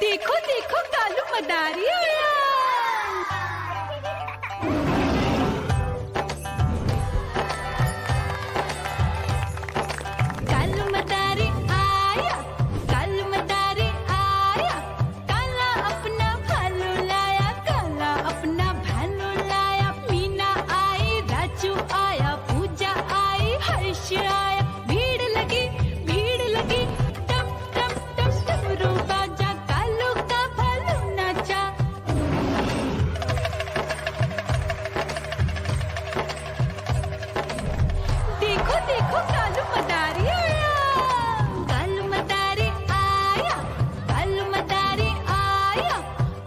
देखो देखो कालू मदारी आया। कालू मदारी आया, कालू मदारी आया, काला अपना भालू लाया, काला अपना भालू लाया। मीना आई, राजू आया, पूजा आई, हर्ष आया। भीड़ लगी टम टम टम डमरू बाजा, कालू का भालू नाचा। देखो देखो कालू मदारी आया, कालू मदारी आया, कालू मदारी आया,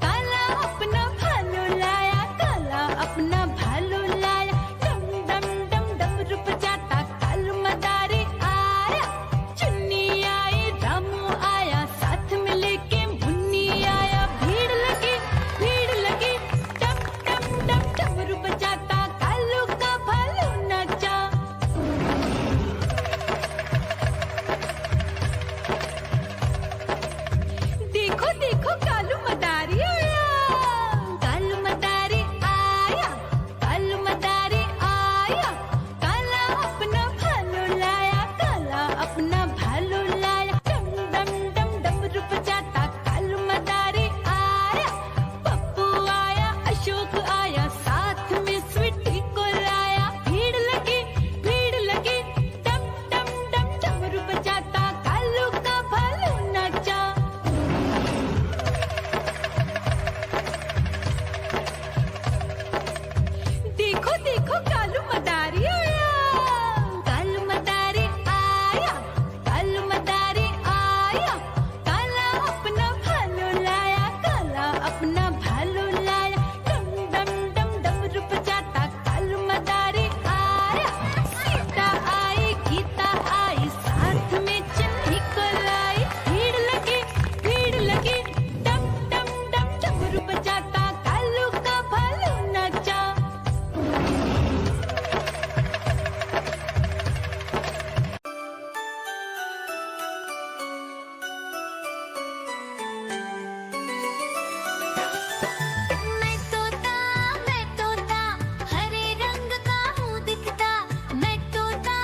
काला अपना भालू लाया, काला अपना भालू लाया। डम डम डम डमरू बजाता कालू मदारी आया। चुन्नी आई, रामू आया, साथ में लेके मुन्नी आया। भीड़ लगी टम टम टम डमरू बजाता कालू का भालू नाचा। देखो देखो कालू मदारी आया, कालू मदारी आया, कालू मदारी आया, काला अपना भालू लाया, काला अपना भालू लाया। डम डम डम डमरू बजाता कालू मदारी आया। पप्पू आया, अशोक आया, साथ में स्वीटी को लाया। भीड़ लगी टम टम टम डमरू बजाता कालू का भालू नाचा। देखो देखो कालू मदारी आया, कालू मदारी आया, कालू मदारी आया, काला अपना भालू लाया, काला अपना भालू लाया। डम डम डम डमरू बजाता कालू मदारी आया। सीता आई, गीता आई, साथ में चन्नी को लाई। भीड़ लगी डम डम डम डमरू बजाता कालू का भालू नाचा। मैं तोता हरे रंग का हूँ दिखता। मैं तोता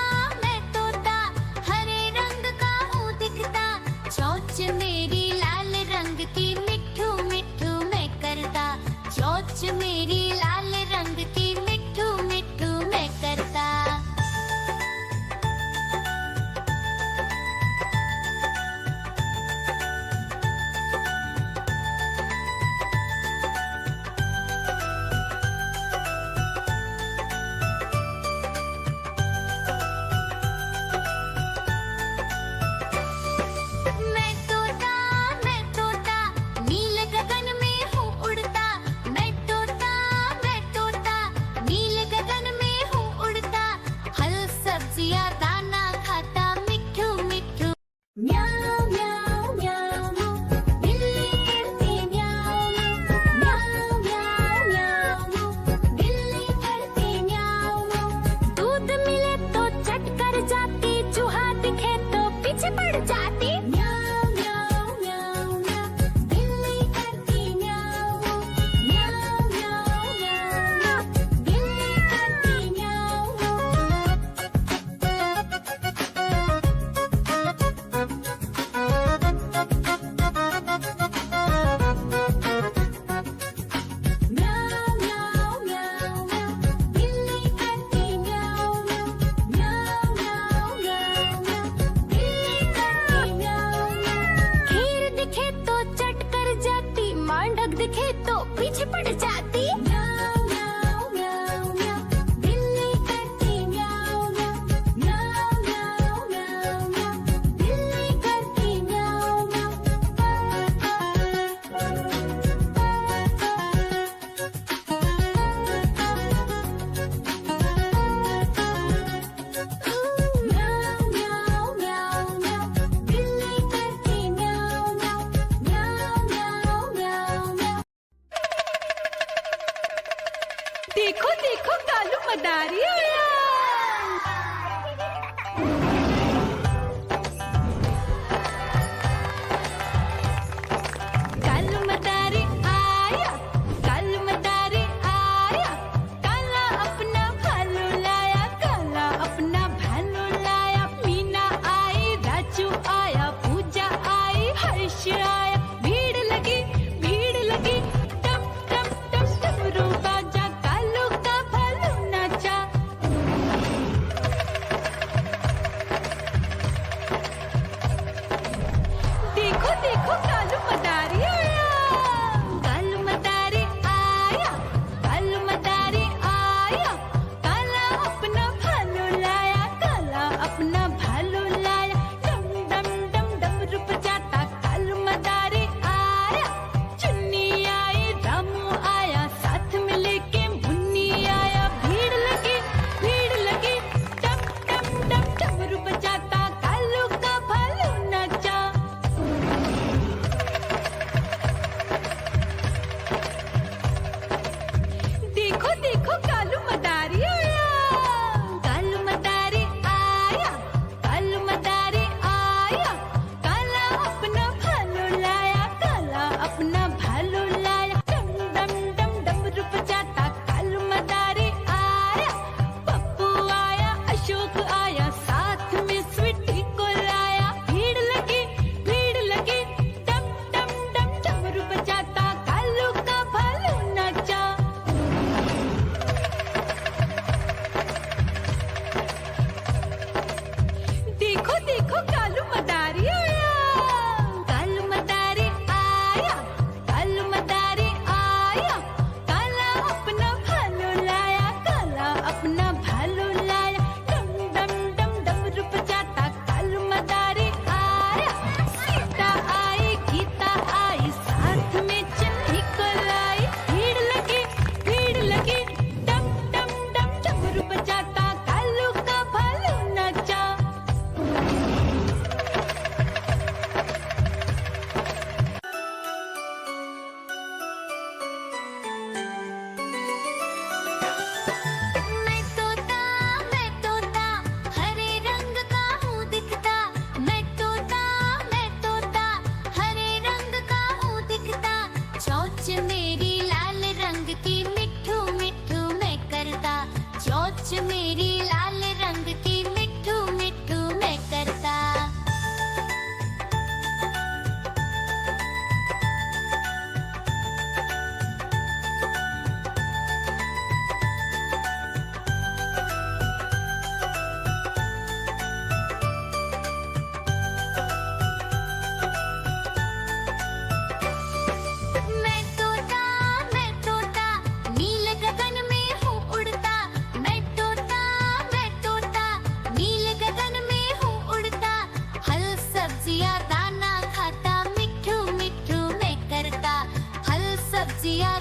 हरे रंग का हूँ दिखता। चोंच मेरी लाल रंग की मिठू मिठू मैं करता। चोंच मेरी लाल रंग की मिठू मिठू मैं करता। मैं तोता नीले गगन में हूँ उड़ता। मैं तोता नीले गगन में हूँ उड़ता। फल सब्जियाँ दाना खाता मिठू मिठू। म्याऊं म्याऊं म्याऊं, बिल्ली करती म्याऊं म्याऊं म्याऊं म्याऊं, बिल्ली करती म्याऊं। दूध मिले तो चट कर जाती, चूहा दिखे तो पीछे पड़ जाती। म्याऊं म्याऊं म्याऊं म्याऊं, बिल्ली करती म्याऊं म्याऊं म्याऊं म्याऊं, बिल्ली करती म्याऊं म्याऊं म्याऊं म्याऊं, बिल्ली करती म्याऊं म्याऊं म्याऊं म्याऊं म्याऊं म्याऊं, बिल्ली करती म्याऊं म्याऊं। खीर दिखे तो चट कर जाती, मांडक दिखे तो पीछे पड़ जाती। म्याऊं म्याऊं म्याऊं म्याऊं, बिल्ली करती म्याऊं म्याऊं म्याऊं म्याऊं म्याऊं म्याऊं, बिल्ली करती म्याऊं म्याऊं म्याऊं म्याऊं म्याऊं, बिल्ली करती म्याऊं म्याऊं म्याऊं म्याऊं म्याऊं म्याऊं। देखो देखो कालू मदारी आया। देखो कालू मदारी आया, कालू मदारी आया, कालू मदारी आया, काला अपना भालू लाया, काला अपना भालू लाया, डम डम डम डमरू बजाता कालू मदारी आया, चुन्नी आई रामू आया, साथ में लेके मुन्नी आया, भीड़ लगी डम डम डम डमरू बजाता कालू का भालू नाचा। देखो देखो कालू मदारी आया, कालू मदारी आया, कालू मदारी आया, काला अपना भालू लाया, काला अपना भालू लाया, डम डम डम डमरू बजाता कालू मदारी आया, पप्पू आया, अशोक आया, साथ में स्वीटी को लाया, भीड़ लगी डम डम डम डमरू बजाता कालू का भालू नाचा। देखो देखो कालू मदारी आया, कालू मदारी आया, कालू मदारी आया, काला अपना भालू लाया, काला अपना भालू लाया, डम डम डम डमरू बजाता कालू मदारी आया, सीता आई गीता आई, साथ में चिट्ठी को लाई, भीड़ लगी डम डम डम डमरू बजाता कालू का भालू नाचा। मैं तोता हरे रंग का हूँ दिखता, मैं तोता हरे रंग का हूँ दिखता, चोंच मेरी लाल रंग की मिट्ठू मिट्ठू मैं करता, चोंच मेरी लाल रंग की मिट्ठू मिट्ठू मैं करता। मैं तोता नील गगन में हूँ उड़ता, मैं तोता नील गगन में हूँ उड़ता, फल सब्जियाँ दाना खाता, मिट्ठू मिट्ठू मैं करता, फल सब्जियाँ